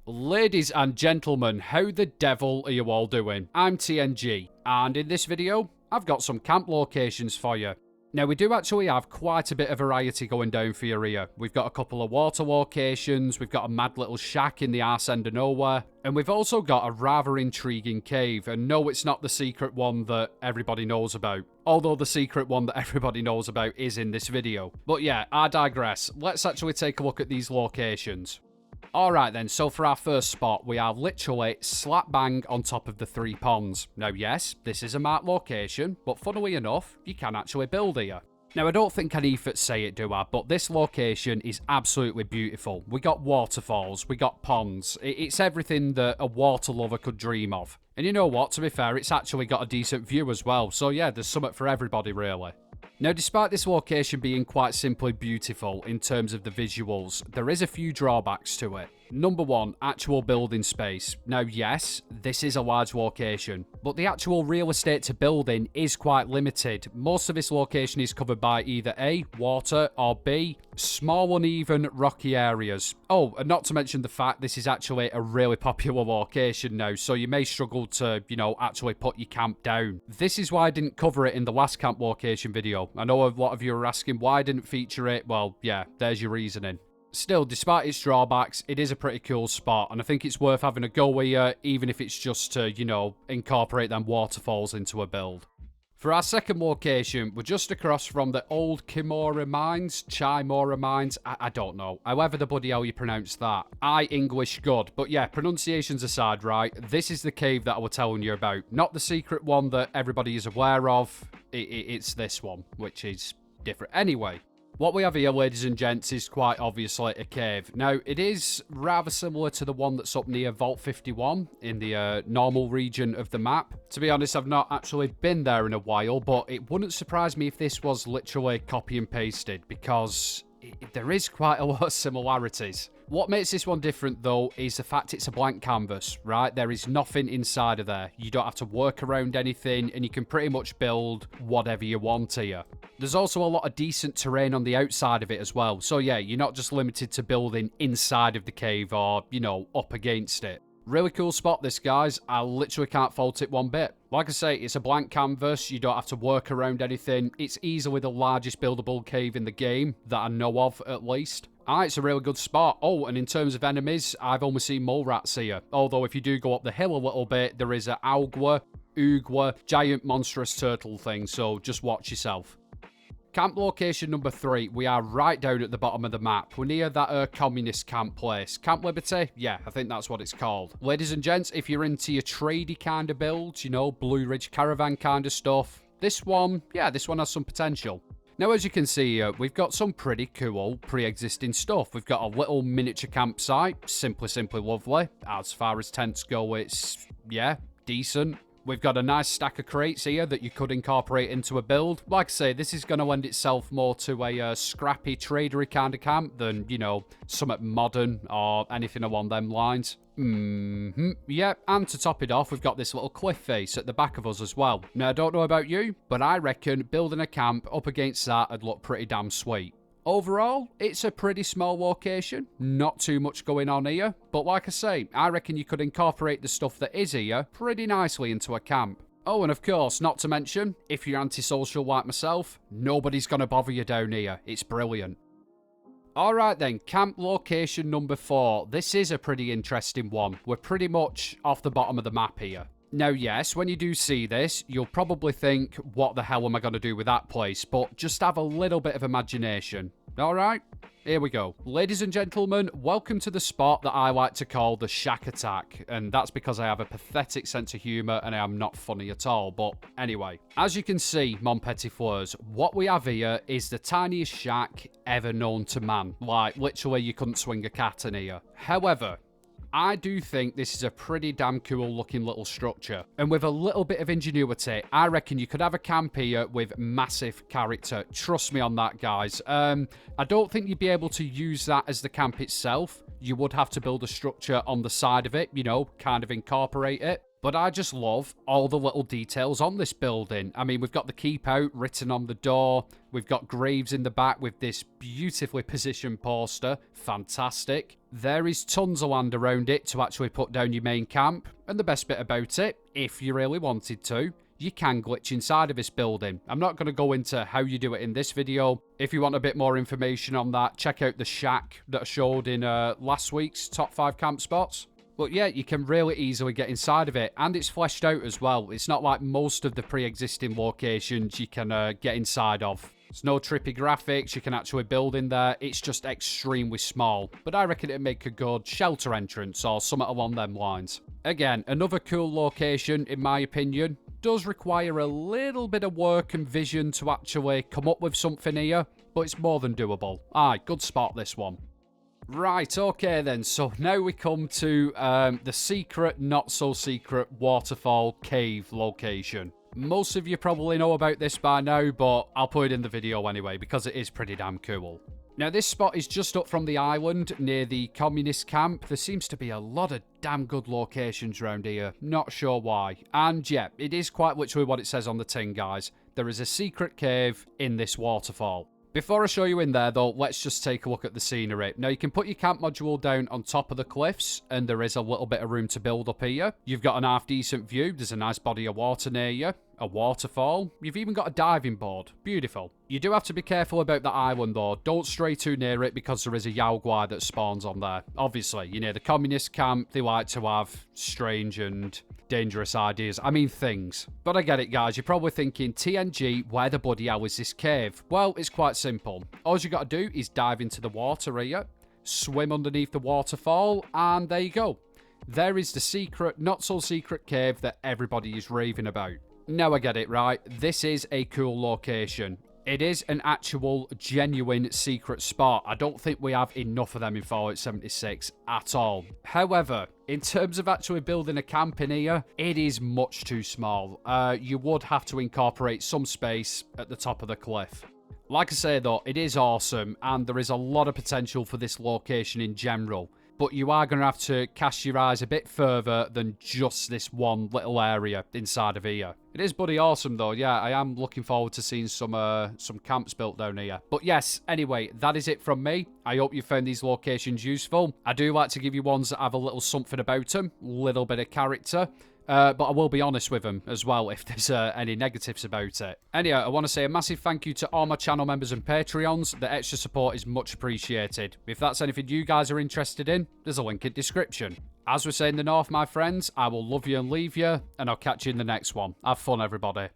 Ladies and gentlemen, how the devil are you all doing? I'm TNG, and in this video, I've got some camp locations for you. Now, we do actually have quite a bit of variety going down for you here. We've got a couple of water locations, we've got a mad little shack in the arse end of nowhere, and we've also got a rather intriguing cave, and no, it's not the secret one that everybody knows about. Although the secret one that everybody knows about is in this video. But yeah, I digress. Let's actually take a look at these locations. Alright then, so for our first spot, we are literally slap bang on top of the 3 ponds. Now yes, this is a marked location, but funnily enough, you can actually build here. Now I don't think any efforts say it, do I? But this location is absolutely beautiful. We got waterfalls, we got ponds, it's everything that a water lover could dream of. And you know what, to be fair, it's actually got a decent view as well, so yeah, there's something for everybody really. Now, despite this location being quite simply beautiful in terms of the visuals, there is a few drawbacks to it. Number 1, actual building space. Now, yes, this is a large location, but the actual real estate to build in is quite limited. Most of this location is covered by either A, water, or B, small uneven rocky areas. Oh, and not to mention the fact this is actually a really popular location now, so you may struggle to, actually put your camp down. This is why I didn't cover it in the last camp location video. I know a lot of you are asking why I didn't feature it. Well, yeah, there's your reasoning. Still, despite its drawbacks, it is a pretty cool spot, and I think it's worth having a go here, even if it's just to, incorporate them waterfalls into a build. For our second location, we're just across from the old Chimora Mines, I don't know, however the bloody hell you pronounce that. English good, but yeah, pronunciations aside, right, this is the cave that I was telling you about. Not the secret one that everybody is aware of, it's this one, which is different. Anyway. What we have here, ladies and gents, is quite obviously a cave. Now, it is rather similar to the one that's up near Vault 51 in the normal region of the map. To be honest, I've not actually been there in a while, but it wouldn't surprise me if this was literally copy and pasted, because there is quite a lot of similarities. What makes this one different, though, is the fact it's a blank canvas, right? There is nothing inside of there. You don't have to work around anything, and you can pretty much build whatever you want here. There's also a lot of decent terrain on the outside of it as well. So yeah, you're not just limited to building inside of the cave or, up against it. Really cool spot this, guys. I literally can't fault it one bit. Like I say, it's a blank canvas. You don't have to work around anything. It's easily the largest buildable cave in the game, that I know of, at least. It's a really good spot. Oh, and in terms of enemies, I've only seen mole rats here. Although if you do go up the hill a little bit, there is a oogwa, giant monstrous turtle thing, so just watch yourself. Camp location number 3, we are right down at the bottom of the map. We're near that communist camp place. Camp Liberty? Yeah, I think that's what it's called. Ladies and gents, if you're into your tradey kind of builds, Blue Ridge Caravan kind of stuff, this one has some potential. Now, as you can see here, we've got some pretty cool pre-existing stuff. We've got a little miniature campsite, simply lovely. As far as tents go, it's, decent. We've got a nice stack of crates here that you could incorporate into a build. Like I say, this is going to lend itself more to a scrappy, tradery kind of camp than, something modern or anything along them lines. Yep, and to top it off, we've got this little cliff face at the back of us as well. Now, I don't know about you, but I reckon building a camp up against that would look pretty damn sweet. Overall, it's a pretty small location, not too much going on here, but like I say, I reckon you could incorporate the stuff that is here pretty nicely into a camp. Oh, and of course, not to mention, if you're antisocial like myself, nobody's gonna bother you down here. It's brilliant. Alright then, camp location number 4. This is a pretty interesting one. We're pretty much off the bottom of the map here. Now, yes, when you do see this, you'll probably think, what the hell am I going to do with that place? But just have a little bit of imagination. Alright, here we go. Ladies and gentlemen, welcome to the spot that I like to call the Shack Attack. And that's because I have a pathetic sense of humour and I am not funny at all. But anyway, as you can see, mon petit fleurs, what we have here is the tiniest shack ever known to man. Like, literally, you couldn't swing a cat in here. However, I do think this is a pretty damn cool looking little structure. And with a little bit of ingenuity, I reckon you could have a camp here with massive character. Trust me on that, guys. I don't think you'd be able to use that as the camp itself. You would have to build a structure on the side of it, kind of incorporate it. But I just love all the little details on this building. I mean, we've got the keep out written on the door. We've got graves in the back with this beautifully positioned poster. Fantastic. There is tons of land around it to actually put down your main camp. And the best bit about it, if you really wanted to, you can glitch inside of this building. I'm not going to go into how you do it in this video. If you want a bit more information on that, check out the shack that I showed in last week's top 5 camp spots. But yeah, you can really easily get inside of it, and it's fleshed out as well. It's not like most of the pre-existing locations you can get inside of. There's no trippy graphics, you can actually build in there. It's just extremely small, but I reckon it'd make a good shelter entrance or something along them lines. Again, another cool location in my opinion. Does require a little bit of work and vision to actually come up with something here, but it's more than doable. Aye, good spot this one. Right, okay then, so now we come to the secret, not so secret Waterfall cave location. Most of you probably know about this by now, but I'll put it in the video anyway because it is pretty damn cool. Now this spot is just up from the island near the communist camp. There seems to be a lot of damn good locations around here, not sure why. And yeah, it is quite literally what it says on the tin, guys. There is a secret cave in this waterfall. Before I show you in there though, let's just take a look at the scenery. Now you can put your camp module down on top of the cliffs, and there is a little bit of room to build up here. You've got an half decent view, there's a nice body of water near you, a waterfall. You've even got a diving board. Beautiful. You do have to be careful about the island though. Don't stray too near it because there is a Yaogwai that spawns on there. Obviously, you know, the communist camp, they like to have strange and dangerous ideas. I mean things. But I get it, guys. You're probably thinking, TNG, where the bloody hell is this cave? Well, it's quite simple. All you got to do is dive into the water here, swim underneath the waterfall, and there you go. There is the secret, not so secret cave that everybody is raving about. Now I get it, right? This is a cool location. It is an actual, genuine secret spot. I don't think we have enough of them in Fallout 76 at all. However, in terms of actually building a camp in here, it is much too small. You would have to incorporate some space at the top of the cliff. Like I say though, it is awesome, and there is a lot of potential for this location in general. But you are going to have to cast your eyes a bit further than just this one little area inside of here. It is bloody awesome though, yeah, I am looking forward to seeing some camps built down here. But yes, anyway, that is it from me. I hope you found these locations useful. I do like to give you ones that have a little something about them, little bit of character. But I will be honest with them as well if there's any negatives about it. Anyway, I want to say a massive thank you to all my channel members and Patreons. The extra support is much appreciated. If that's anything you guys are interested in, there's a link in description. As we say in the north, my friends, I will love you and leave you, and I'll catch you in the next one. Have fun, everybody.